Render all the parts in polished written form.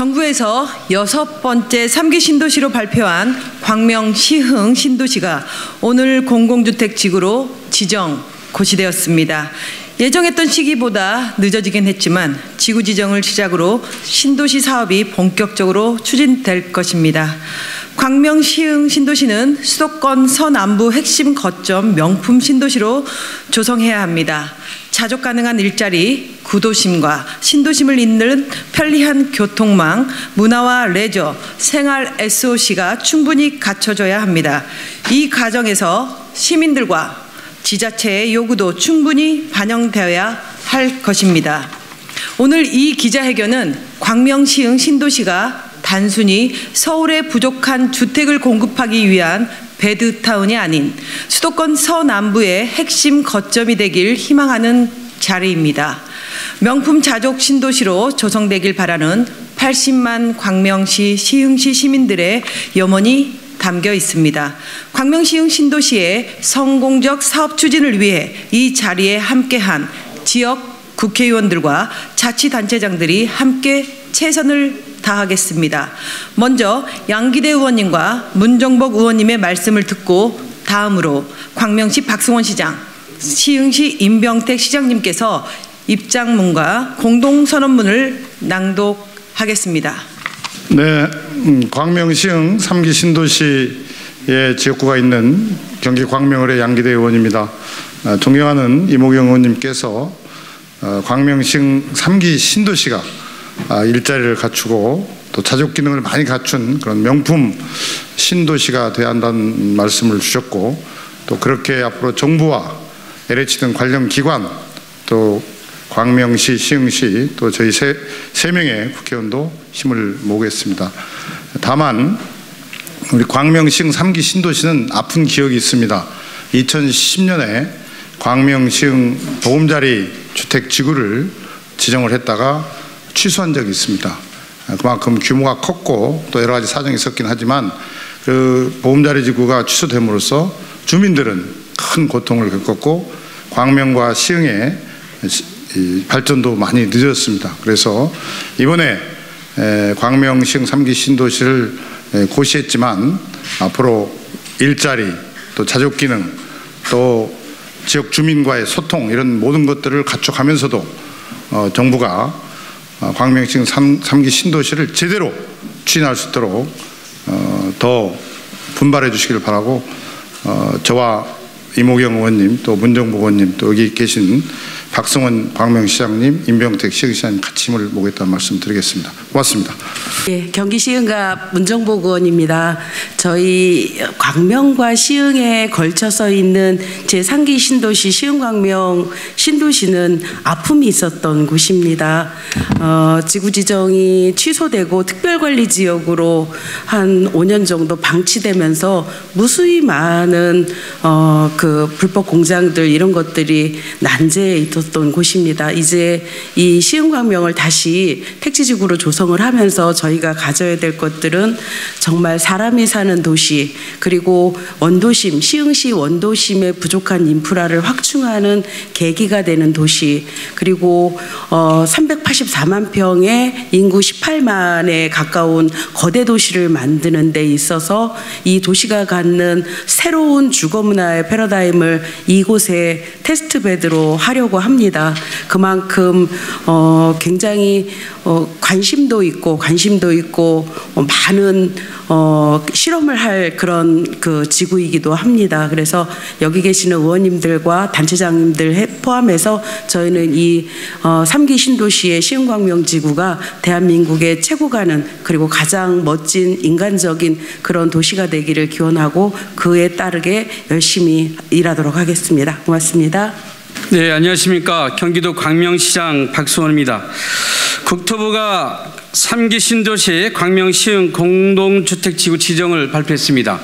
정부에서 6번째 3기 신도시로 발표한 광명 시흥 신도시가 오늘 공공주택지구로 지정 고시되었습니다. 예정했던 시기보다 늦어지긴 했지만 지구 지정을 시작으로 신도시 사업이 본격적으로 추진될 것입니다. 광명 시흥 신도시는 수도권 서남부 핵심 거점 명품 신도시로 조성해야 합니다. 자족 가능한 일자리, 구도심과 신도심을 잇는 편리한 교통망, 문화와 레저, 생활 SOC가 충분히 갖춰져야 합니다. 이 과정에서 시민들과 지자체의 요구도 충분히 반영되어야 할 것입니다. 오늘 이 기자회견은 광명 시흥 신도시가 단순히 서울의 부족한 주택을 공급하기 위한 배드타운이 아닌 수도권 서남부의 핵심 거점이 되길 희망하는 자리입니다. 명품 자족 신도시로 조성되길 바라는 80만 광명시 시흥시 시민들의 염원이 담겨 있습니다. 광명 시흥 신도시의 성공적 사업 추진을 위해 이 자리에 함께한 지역 국회의원들과 자치단체장들이 함께 최선을 다하겠습니다. 먼저 양기대 의원님과 문정복 의원님의 말씀을 듣고 다음으로 광명시 박승원 시장, 시흥시 임병택 시장님께서 입장문과 공동선언문을 낭독하겠습니다. 네, 광명 시흥 3기 신도시의 지역구가 있는 경기 광명을의 양기대 의원입니다. 존경하는 이모경 의원님께서 광명 시흥 3기 신도시가 일자리를 갖추고 또 자족 기능을 많이 갖춘 그런 명품 신도시가 돼야 한다는 말씀을 주셨고, 또 그렇게 앞으로 정부와 LH 등 관련 기관, 또 광명시, 시흥시, 또 저희 세 명의 국회의원도 힘을 모으겠습니다. 다만 우리 광명 시흥 3기 신도시는 아픈 기억이 있습니다. 2010년에 광명 시흥 보금자리 주택지구를 지정을 했다가 취소한 적이 있습니다. 그만큼 규모가 컸고 또 여러 가지 사정이 있었긴 하지만 그 보금자리 지구가 취소됨으로써 주민들은 큰 고통을 겪었고 광명과 시흥의 발전도 많이 늦었습니다. 그래서 이번에 광명 시흥 3기 신도시를 고시했지만 앞으로 일자리, 또 자족 기능, 또 지역 주민과의 소통, 이런 모든 것들을 갖춰가면서도 정부가 광명 시흥 3기 신도시를 제대로 추진할 수 있도록 더 분발해 주시길 바라고, 저와 이모경 의원님, 또 문정복 의원님, 또 여기 계신 박성원 광명시장님, 임병택 시흥시장님 같이 힘을 모으겠다는 말씀 드리겠습니다. 고맙습니다. 예, 경기 시흥갑 문정복 의원입니다. 저희 광명과 시흥에 걸쳐서 있는 제3기 신도시 시흥광명 신도시는 아픔이 있었던 곳입니다. 지구 지정이 취소되고 특별관리지역으로 한 5년 정도 방치되면서 무수히 많은 그 불법 공장들 이런 것들이 난제해 있었던 곳입니다. 이제 이 시흥광명을 다시 택지지구로 조성을 하면서 저희가 가져야 될 것들은 정말 사람이 사는 도시, 그리고 원도심, 시흥시 원도심의 부족한 인프라를 확충하는 계기가 되는 도시, 그리고 384만 평의 인구 18만에 가까운 거대 도시를 만드는 데 있어서 이 도시가 갖는 새로운 주거문화의 패러다임을 이곳에 테스트베드로 하려고 합니다. 그만큼 굉장히 관심도 있고 많은 실험을 할 그런 그 지구이기도 합니다. 그래서 여기 계시는 의원님들과 단체장님들 포함해서 저희는 이 3기 신도시의 시흥광명 지구가 대한민국의 최고 가는, 그리고 가장 멋진 인간적인 그런 도시가 되기를 기원하고 그에 따르게 열심히 일하도록 하겠습니다. 고맙습니다. 네, 안녕하십니까. 경기도 광명시장 박수원입니다. 국토부가 3기 신도시 광명 시흥 공동주택지구 지정을 발표했습니다.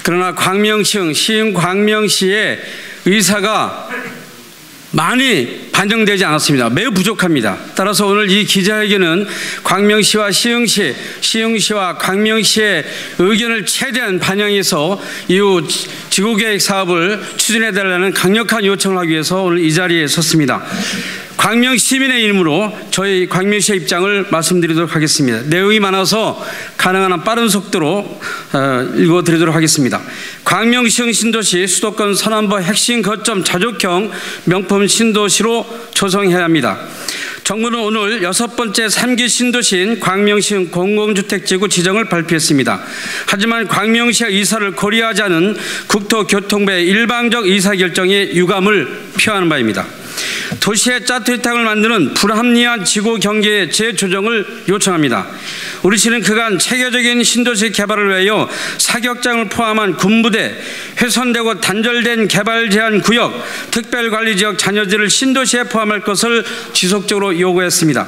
그러나 광명 시흥, 시흥 광명시의 의사가 많이 반영되지 않았습니다. 매우 부족합니다. 따라서 오늘 이 기자회견은 광명시와 시흥시, 시흥시와 광명시의 의견을 최대한 반영해서 이후 지구계획 사업을 추진해달라는 강력한 요청을 하기 위해서 오늘 이 자리에 섰습니다. 광명 시민의 이름으로 저희 광명시의 입장을 말씀드리도록 하겠습니다. 내용이 많아서 가능한 한 빠른 속도로 읽어드리도록 하겠습니다. 광명시흥 신도시 수도권 서남부 핵심 거점 자족형 명품 신도시로 조성해야 합니다. 정부는 오늘 6번째 3기 신도시인 광명시흥 공공주택지구 지정을 발표했습니다. 하지만 광명시의 의사를 고려하지 않은 국토교통부의 일방적 의사결정에 유감을 표하는 바입니다. 도시의 짜투리탕을 만드는 불합리한 지구 경계의 재조정을 요청합니다. 우리 시는 그간 체계적인 신도시 개발을 위하여 사격장을 포함한 군부대, 훼손되고 단절된 개발 제한 구역, 특별관리지역 잔여지를 신도시에 포함할 것을 지속적으로 요구했습니다.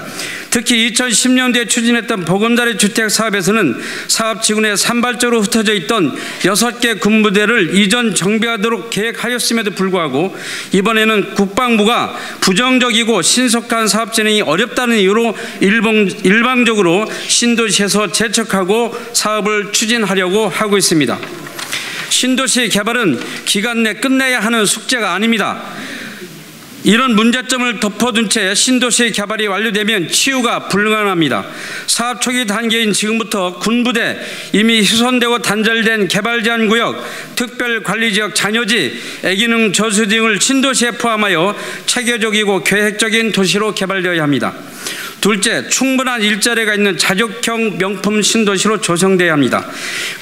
특히 2010년도에 추진했던 보금자리 주택 사업에서는 사업지구내 산발적으로 흩어져 있던 6개 군부대를 이전 정비하도록 계획하였음에도 불구하고 이번에는 국방부가 부정적이고 신속한 사업 진행이 어렵다는 이유로 일방적으로 신도시에서 재척하고 사업을 추진하려고 하고 있습니다. 신도시 개발은 기간 내 끝내야 하는 숙제가 아닙니다. 이런 문제점을 덮어둔 채 신도시 개발이 완료되면 치유가 불가능합니다. 사업 초기 단계인 지금부터 군부대, 이미 훼손되고 단절된 개발 제한 구역, 특별관리지역 잔여지, 애기능 저수 등을 신도시에 포함하여 체계적이고 계획적인 도시로 개발되어야 합니다. 둘째, 충분한 일자리가 있는 자족형 명품 신도시로 조성되어야 합니다.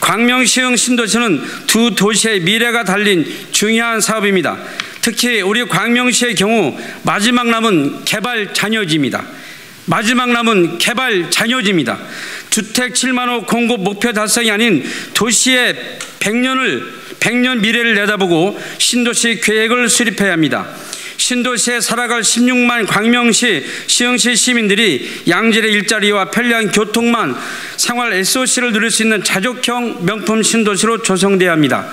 광명시흥 신도시는 두 도시의 미래가 달린 중요한 사업입니다. 특히 우리 광명시의 경우 마지막 남은 개발 잔여지입니다. 마지막 남은 개발 잔여지입니다. 주택 7만 호 공급 목표 달성이 아닌 도시의 100년 미래를 내다보고 신도시 계획을 수립해야 합니다. 신도시에 살아갈 16만 광명시, 시흥시 시민들이 양질의 일자리와 편리한 교통만 생활 SOC를 누릴 수 있는 자족형 명품 신도시로 조성되어야 합니다.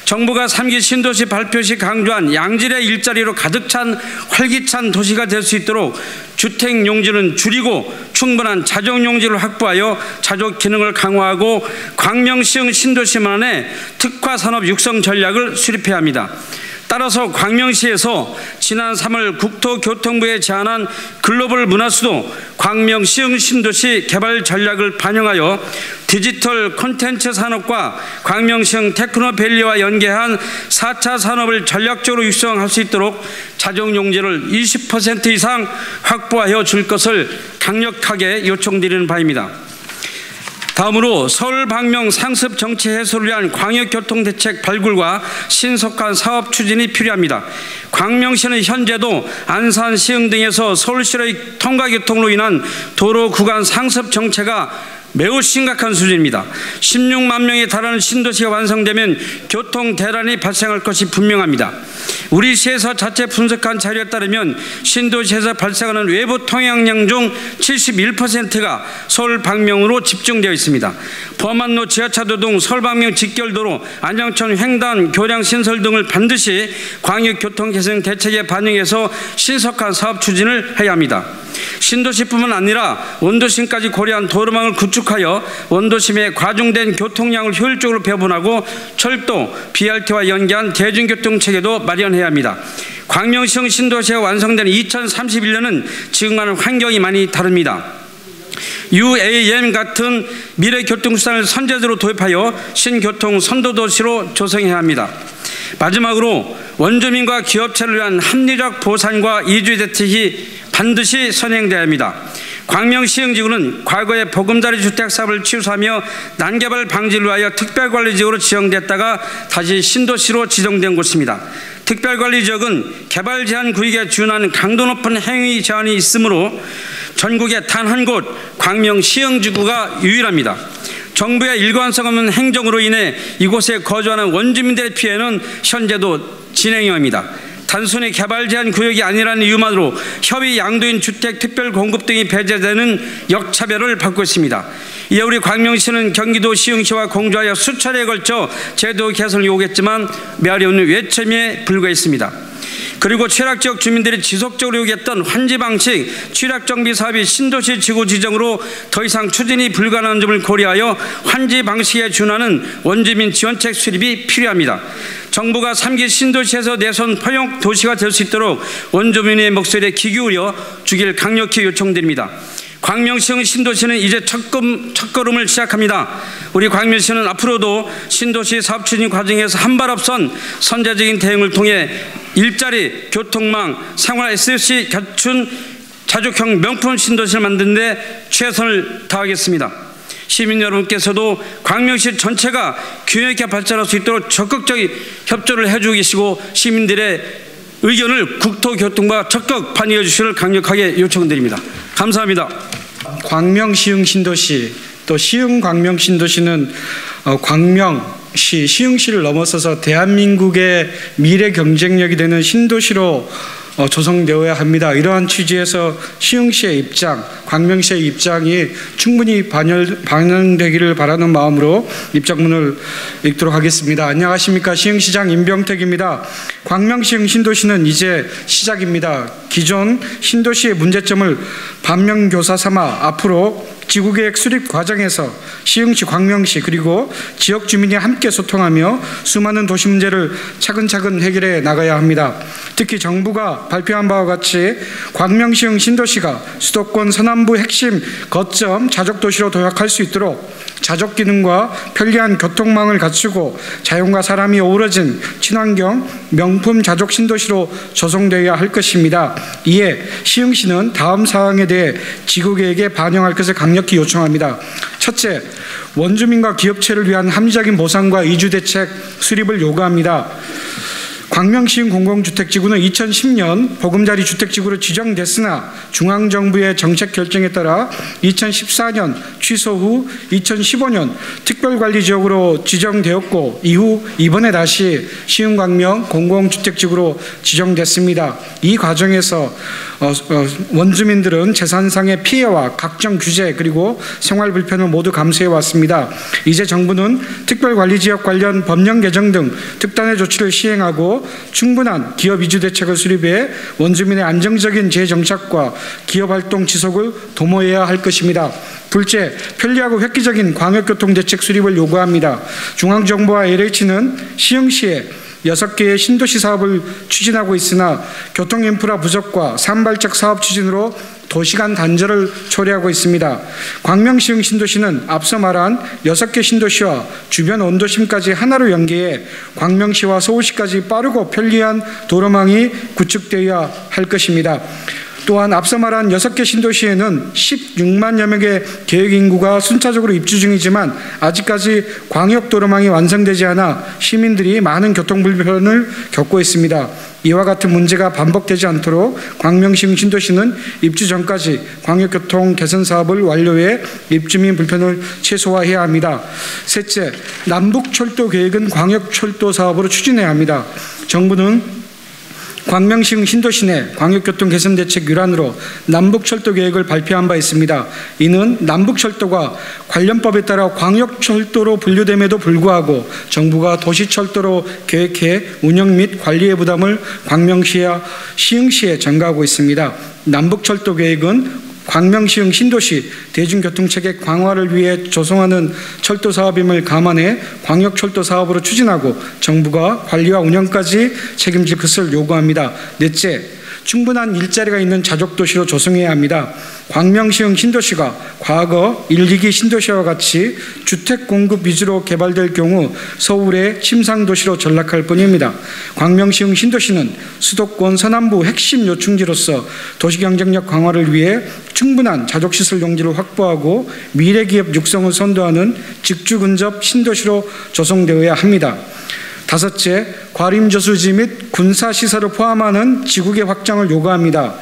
정부가 3기 신도시 발표 시 강조한 양질의 일자리로 가득 찬 활기찬 도시가 될 수 있도록 주택 용지는 줄이고 충분한 자정 용지를 확보하여 자족 기능을 강화하고 광명시흥 신도시만의 특화 산업 육성 전략을 수립해야 합니다. 따라서 광명시에서 지난 3월 국토교통부에 제안한 글로벌 문화수도 광명시흥 신도시 개발 전략을 반영하여 디지털 콘텐츠 산업과 광명시흥 테크노밸리와 연계한 4차 산업을 전략적으로 육성할 수 있도록 자정용지를 20% 이상 확보하여 줄 것을 강력하게 요청드리는 바입니다. 다음으로 서울 방명 상습 정체 해소를 위한 광역교통대책 발굴과 신속한 사업 추진이 필요합니다. 광명시는 현재도 안산, 시흥 등에서 서울시의 통과교통으로 인한 도로 구간 상습 정체가 매우 심각한 수준입니다. 16만 명에 달하는 신도시가 완성되면 교통 대란이 발생할 것이 분명합니다. 우리 시에서 자체 분석한 자료에 따르면 신도시에서 발생하는 외부 통행량 중 71%가 서울 방명으로 집중되어 있습니다. 범안로 지하차도 등 서울 방명 직결도로 안양천 횡단 교량 신설 등을 반드시 광역교통 개선 대책에 반영해서 신속한 사업 추진을 해야 합니다. 신도시뿐만 아니라 원도심까지 고려한 도로망을 구축하여 원도심에 과중된 교통량을 효율적으로 배분하고 철도, BRT와 연계한 대중교통체계도 마련해야 합니다. 광명시흥 신도시가 완성된 2031년은 지금과는 환경이 많이 다릅니다. UAM 같은 미래교통수단을 선제적으로 도입하여 신교통 선도도시로 조성해야 합니다. 마지막으로 원주민과 기업체를 위한 합리적 보상과 이주 대책이 반드시 선행되어야 합니다. 광명시흥지구는 과거에 보금자리 주택 사업을 취소하며 난개발 방지를 위하여 특별관리지역으로 지정됐다가 다시 신도시로 지정된 곳입니다. 특별관리지역은 개발 제한 구역에 준하는 강도 높은 행위 제한이 있으므로 전국에 단 한 곳 광명시흥지구가 유일합니다. 정부의 일관성 없는 행정으로 인해 이곳에 거주하는 원주민들의 피해는 현재도 진행형입니다. 단순히 개발 제한 구역이 아니라는 이유만으로 협의 양도인 주택 특별 공급 등이 배제되는 역차별을 받고 있습니다. 이에 우리 광명시는 경기도 시흥시와 공조하여 수차례에 걸쳐 제도 개선을 요구했지만 메아리 없는 외침에 불과했습니다. 그리고 취락지역 주민들이 지속적으로 요구했던 환지 방식 취락정비 사업이 신도시 지구 지정으로 더 이상 추진이 불가능한 점을 고려하여 환지 방식에 준하는 원주민 지원책 수립이 필요합니다. 정부가 3기 신도시에서 내선 포용 도시가 될 수 있도록 원주민의 목소리에 귀 기울여 주길 강력히 요청드립니다. 광명시흥 신도시는 이제 첫걸음을 시작합니다. 우리 광명시는 앞으로도 신도시 사업 추진 과정에서 한 발 앞선 선제적인 대응을 통해 일자리, 교통망, 생활 SOC 갖춘 자족형 명품 신도시를 만드는 데 최선을 다하겠습니다. 시민 여러분께서도 광명시 전체가 균형 있게 발전할 수 있도록 적극적인 협조를 해주고 계시고 시민들의 의견을 국토교통부가 적극 반영해 주시를 강력하게 요청드립니다. 감사합니다. 광명시흥 신도시 또 시흥 광명 신도시는 광명시 시흥시를 넘어서서 대한민국의 미래 경쟁력이 되는 신도시로 조성되어야 합니다. 이러한 취지에서 시흥시의 입장, 광명시의 입장이 충분히 반영되기를 바라는 마음으로 입장문을 읽도록 하겠습니다. 안녕하십니까. 시흥시장 임병택입니다. 광명시흥 신도시는 이제 시작입니다. 기존 신도시의 문제점을 반면교사 삼아 앞으로 지구계획 수립 과정에서 시흥시, 광명시 그리고 지역 주민이 함께 소통하며 수많은 도시 문제를 차근차근 해결해 나가야 합니다. 특히 정부가 발표한 바와 같이 광명시흥 신도시가 수도권 서남부 핵심 거점 자족도시로 도약할 수 있도록 자족 기능과 편리한 교통망을 갖추고 자연과 사람이 어우러진 친환경 명품 자족 신도시로 조성되어야 할 것입니다. 이에 시흥시는 다음 사항에 대해 지구계획에 반영할 것을 강력히 요청합니다. 첫째, 원주민과 기업체를 위한 합리적인 보상과 이주대책 수립을 요구합니다. 광명시흥 공공주택지구는 2010년 보금자리 주택지구로 지정됐으나 중앙정부의 정책 결정에 따라 2014년 취소 후 2015년 특별관리지역으로 지정되었고 이후 이번에 다시 시흥광명 공공주택지구로 지정됐습니다. 이 과정에서 원주민들은 재산상의 피해와 각종 규제 그리고 생활 불편을 모두 감수해 왔습니다. 이제 정부는 특별관리지역 관련 법령 개정 등 특단의 조치를 시행하고 충분한 기업 이주 대책을 수립해 원주민의 안정적인 재정착과 기업활동 지속을 도모해야 할 것입니다. 둘째, 편리하고 획기적인 광역교통대책 수립을 요구합니다. 중앙정부와 LH는 시흥시에 6개의 신도시 사업을 추진하고 있으나 교통인프라 부족과 산발적 사업 추진으로 도시간 단절을 초래하고 있습니다. 광명시흥 신도시는 앞서 말한 6개 신도시와 주변 원도심까지 하나로 연계해 광명시와 서울시까지 빠르고 편리한 도로망이 구축되어야 할 것입니다. 또한 앞서 말한 6개 신도시에는 16만여 명의 계획인구가 순차적으로 입주 중이지만 아직까지 광역도로망이 완성되지 않아 시민들이 많은 교통불편을 겪고 있습니다. 이와 같은 문제가 반복되지 않도록 광명시흥 신도시는 입주 전까지 광역교통 개선 사업을 완료해 입주민 불편을 최소화해야 합니다. 셋째, 남북철도 계획은 광역철도 사업으로 추진해야 합니다. 정부는 광명시흥 신도시 내 광역교통 개선 대책 일환으로 남북철도 계획을 발표한 바 있습니다. 이는 남북철도가 관련법에 따라 광역철도로 분류됨에도 불구하고 정부가 도시철도로 계획해 운영 및 관리의 부담을 광명시와 시흥시에 전가하고 있습니다. 남북철도 계획은 광명시흥 신도시 대중교통체계 강화를 위해 조성하는 철도 사업임을 감안해 광역철도 사업으로 추진하고 정부가 관리와 운영까지 책임질 것을 요구합니다. 넷째, 충분한 일자리가 있는 자족도시로 조성해야 합니다. 광명시흥 신도시가 과거 1, 2기 신도시와 같이 주택 공급 위주로 개발될 경우 서울의 침상도시로 전락할 뿐입니다. 광명시흥 신도시는 수도권 서남부 핵심 요충지로서 도시경쟁력 강화를 위해 충분한 자족시설 용지를 확보하고 미래기업 육성을 선도하는 직주 근접 신도시로 조성되어야 합니다. 다섯째, 과림저수지 및 군사시설을 포함하는 지구계 확장을 요구합니다.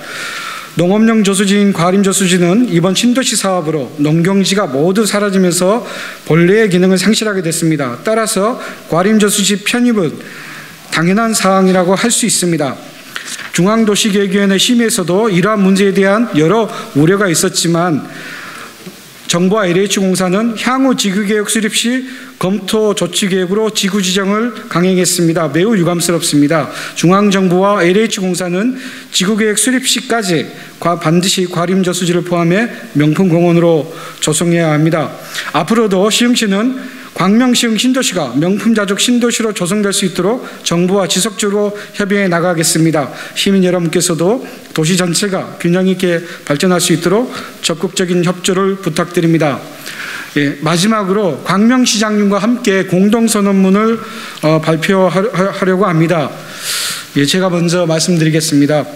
농업용 저수지인 과림저수지는 이번 신도시 사업으로 농경지가 모두 사라지면서 본래의 기능을 상실하게 됐습니다. 따라서 과림저수지 편입은 당연한 사항이라고 할 수 있습니다. 중앙도시계획위원회 심의에서도 이러한 문제에 대한 여러 우려가 있었지만 정부와 LH공사는 향후 지구계획 수립 시 검토 조치 계획으로 지구 지정을 강행했습니다. 매우 유감스럽습니다. 중앙정부와 LH공사는 지구계획 수립 시까지 반드시 과림저수지를 포함해 명품공원으로 조성해야 합니다. 앞으로도 시흥시는 광명시흥 신도시가 명품자족 신도시로 조성될 수 있도록 정부와 지속적으로 협의해 나가겠습니다. 시민 여러분께서도 도시 전체가 균형 있게 발전할 수 있도록 적극적인 협조를 부탁드립니다. 예, 마지막으로 광명시장님과 함께 공동선언문을 발표하려고 합니다. 예, 제가 먼저 말씀드리겠습니다.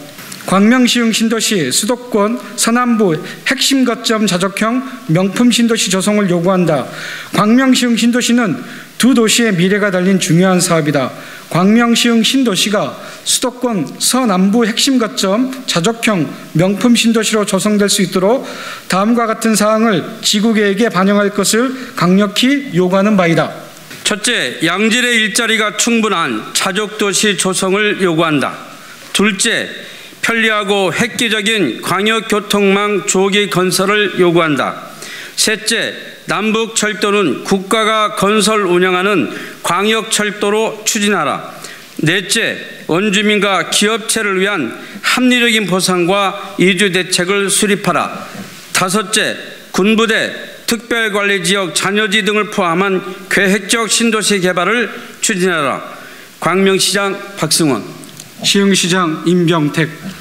광명시흥 신도시 수도권 서남부 핵심 거점 자족형 명품 신도시 조성을 요구한다. 광명시흥 신도시는 두 도시의 미래가 달린 중요한 사업이다. 광명시흥 신도시가 수도권 서남부 핵심 거점 자족형 명품 신도시로 조성될 수 있도록 다음과 같은 사항을 지구계획에 반영할 것을 강력히 요구하는 바이다. 첫째, 양질의 일자리가 충분한 자족도시 조성을 요구한다. 둘째, 편리하고 획기적인 광역교통망 조기 건설을 요구한다. 셋째, 남북철도는 국가가 건설 운영하는 광역철도로 추진하라. 넷째, 원주민과 기업체를 위한 합리적인 보상과 이주 대책을 수립하라. 다섯째, 군부대, 특별관리지역, 잔여지 등을 포함한 계획적 신도시 개발을 추진하라. 광명시장 박승원, 시흥시장 임병택.